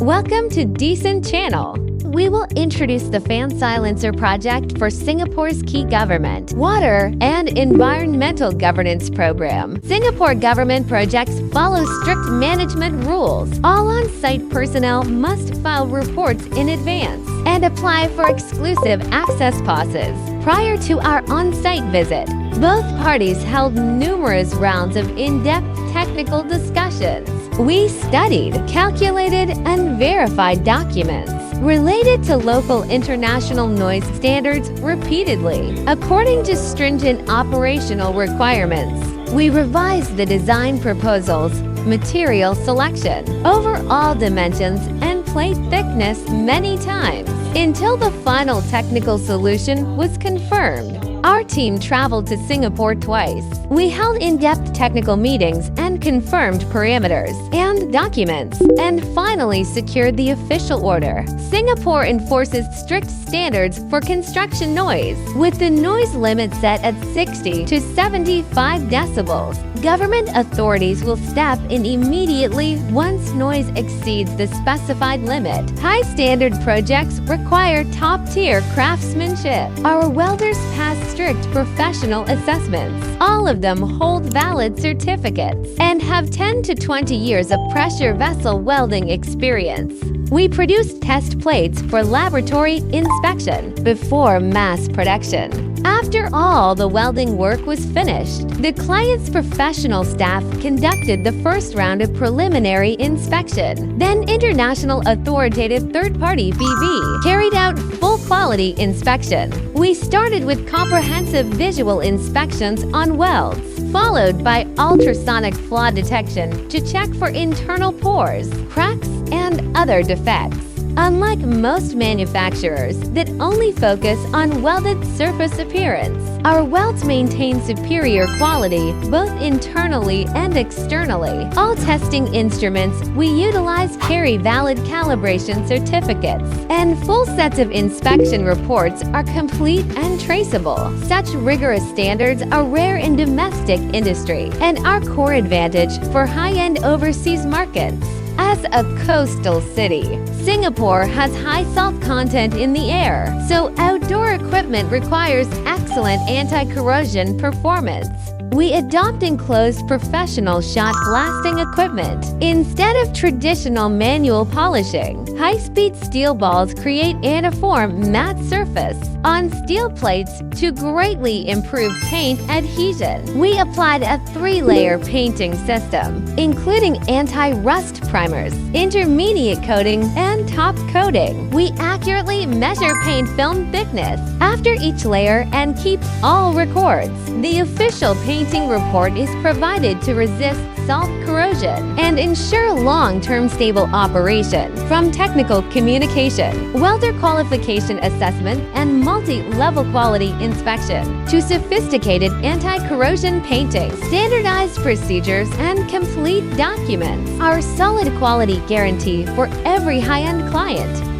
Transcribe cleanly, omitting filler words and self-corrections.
Welcome to Decent Channel. We will introduce the fan silencer project for Singapore's key government, water, and environmental governance program. Singapore government projects follow strict management rules. All on-site personnel must file reports in advance and apply for exclusive access passes prior to our on-site visit. Both parties held numerous rounds of in-depth technical discussions. We studied, calculated, and verified documents related to local international noise standards repeatedly. According to stringent operational requirements, we revised the design proposals, material selection, overall dimensions, and plate thickness many times until the final technical solution was confirmed. Our team traveled to Singapore twice. We held in-depth technical meetings and confirmed parameters and documents, and finally secured the official order. Singapore enforces strict standards for construction noise, with the noise limit set at 60 to 75 decibels. Government authorities will step in immediately once noise exceeds the specified limit. High-standard projects require top-tier craftsmanship. Our welders pass strict professional assessments. All of them hold valid certificates and have 10 to 20 years of pressure vessel welding experience. We produced test plates for laboratory inspection before mass production. After all the welding work was finished, the client's professional staff conducted the first round of preliminary inspection. Then international authoritative third-party BV carried out full quality inspection. We started with comprehensive visual inspections on welds, followed by ultrasonic flaw detection to check for internal pores, cracks, and other defects. Unlike most manufacturers that only focus on welded surface appearance, our welds maintain superior quality both internally and externally. All testing instruments we utilize carry valid calibration certificates, and full sets of inspection reports are complete and traceable. Such rigorous standards are rare in domestic industry and are core advantage for high-end overseas markets. As a coastal city, Singapore has high salt content in the air, so outdoor equipment requires excellent anti-corrosion performance. We adopt enclosed professional shot blasting equipment instead of traditional manual polishing. High-speed steel balls create uniform matte surface on steel plates to greatly improve paint adhesion. We applied a 3-layer painting system, including anti-rust primers, intermediate coating, and top coating. We accurately measure paint film thickness after each layer and keep all records. The official painting report is provided to resist salt corrosion and ensure long-term stable operation. From technical communication, welder qualification assessment, and multi-level quality inspection to sophisticated anti-corrosion painting, standardized procedures, and complete documents, our solid quality guarantee for every high-end client.